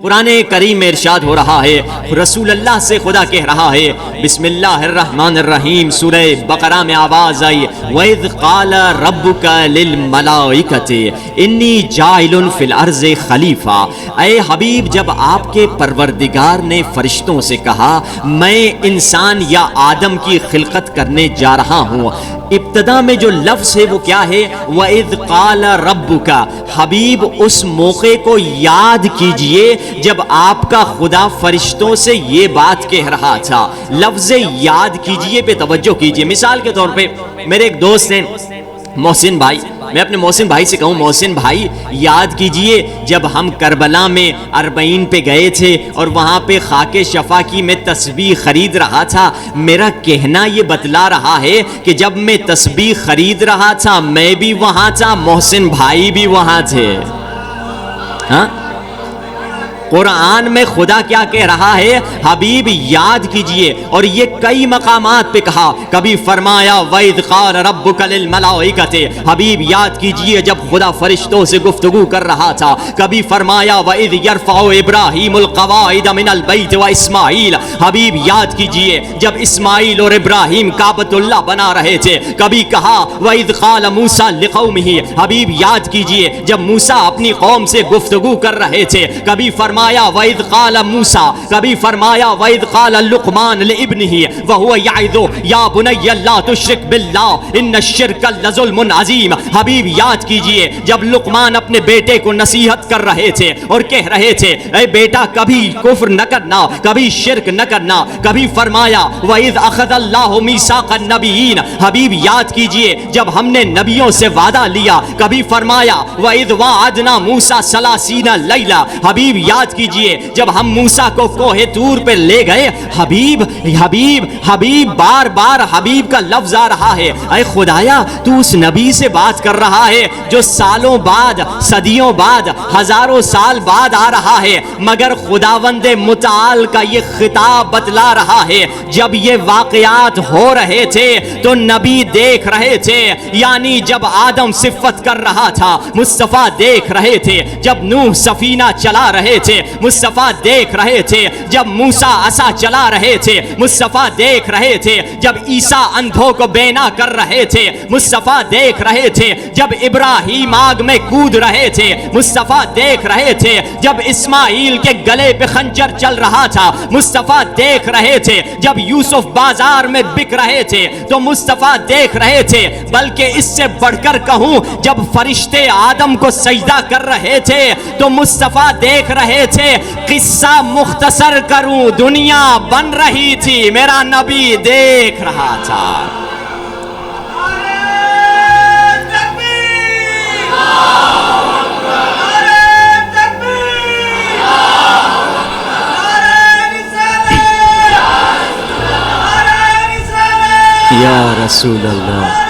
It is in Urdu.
قرآن کریم میں ارشاد ہو رہا ہے، رسول اللہ سے خدا کہہ رہا ہے، بسم اللہ الرحمن الرحیم، سورہ بقرہ میں آواز آئی، وَإِذْ قَالَ رَبُّكَ لِلْمَلَائِكَةِ إِنِّي جَاعِلٌ فِي الْأَرْضِ خلیفہ۔ اے حبیب، جب آپ کے پروردگار نے فرشتوں سے کہا میں انسان یا آدم کی خلقت کرنے جا رہا ہوں، ابتدا میں جو لفظ ہے وہ کیا ہے؟ وَإِذْ قَالَ رَبُّكَ۔ حبیب اس موقع کو یاد کیجئے جب آپ کا خدا فرشتوں سے یہ بات کہہ رہا تھا۔ لفظ یاد کیجئے پہ توجہ کیجئے۔ مثال کے طور پہ میرے ایک دوست ہیں محسن بھائی، میں اپنے محسن بھائی سے کہوں محسن بھائی یاد کیجئے جب ہم کربلا میں اربعین پہ گئے تھے اور وہاں پہ خاک شفا کی میں تسبیح خرید رہا تھا، میرا کہنا یہ بتلا رہا ہے کہ جب میں تسبیح خرید رہا تھا میں بھی وہاں تھا، محسن بھائی بھی وہاں تھے۔ ہاں، قرآن میں خدا کیا کہہ رہا ہے؟ حبیب یاد کیجئے، اور یہ کئی مقامات پہ کہا، کبھی فرمایا وَإِذْ قَالَ رَبُّكَ لِلْمَلَائِكَةِ، حبیب یاد کیجئے جب خدا فرشتوں سے گفتگو کر رہا تھا، کبھی فرمایا وَإِذْ يَرْفَعُ إِبْرَاهِيمُ الْقَوَاعِدَ مِنَ الْبَيْتِ وَإِسْمَاعِيلَ، حبیب یاد کیجئے جب اسماعیل اور ابراہیم کعبۃ اللہ بنا رہے تھے، کبھی کہا وَإِذْ قَالَ مُوسَىٰ لِقَوْمِهِ، حبیب یاد کیجئے جب موسیٰ اپنی قوم سے گفتگو کر رہے تھے، کبھی فرمایا وَإِذْ قَالَ مُوسَىٰ، کبھی فرمایا وَإِذْ قَالَ لُقْمَانُ لِابْنِهِ وَهُوَ يَعِظُهُ يَا بُنَيَّ لَا تُشْرِكْ بِاللَّهِ إِنَّ الشِّرْكَ لَظُلْمٌ عَظِيمٌ، حبیب یاد کیجئے جب لقمان اپنے بیٹے کو نصیحت کر رہے تھے اور کہہ رہے تھے اے بیٹا کبھی کفر نہ کرنا، کبھی شرک نہ کرنا، کبھی فرمایا وَإِذْ أَخَذَ اللَّهُ مِيثَاقَ النَّبِيِّينَ، حبیب یاد کیجئے جب ہم نے نبیوں سے وعدہ لیا، کبھی فرمایا وَإِذْ وَعَدْنَا مُوسَىٰ 30 لَيْلَةً، حبیب یاد کیجئے جب ہم موسیٰ کو کوہ طور پہ لے گئے، حبیب حبیب حبیب بار بار حبیب کا لفظ آ رہا ہے۔ اے خدایا تو اس نبی سے بات کر رہا ہے جو سالوں بعد، صدیوں بعد، ہزاروں سال بعد آ رہا ہے، مگر خداوند متعال کا یہ خطاب بتلا رہا ہے جب یہ واقعات ہو رہے تھے تو نبی دیکھ رہے تھے، یعنی جب آدم صفت کر رہا تھا مصطفیٰ دیکھ رہے تھے، جب نوح سفینہ چلا رہے تھے مصطفیٰ دیکھ رہے تھے، جب موسیٰ عصا چلا رہے تھے مصطفیٰ دیکھ رہے تھے، جب عیسیٰ اندھوں کو بینا کر رہے تھے مصطفیٰ دیکھ رہے تھے، جب ابراہیم آگ میں کود رہے تھے مصطفیٰ دیکھ رہے تھے، جب اسماعیل کے گلے پہ خنجر چل رہا تھا مصطفیٰ دیکھ رہے تھے، جب یوسف بازار میں بک رہے تھے تو مصطفیٰ دیکھ رہے تھے، بلکہ اس سے بڑھ کر کہوں جب فرشتے آدم کو سجدہ کر رہے تھے تو مصطفیٰ دیکھ رہے تھے۔ قصہ مختصر کروں، دنیا بن رہی تھی، میرا نبی دیکھ رہا تھا۔ یا رسول اللہ،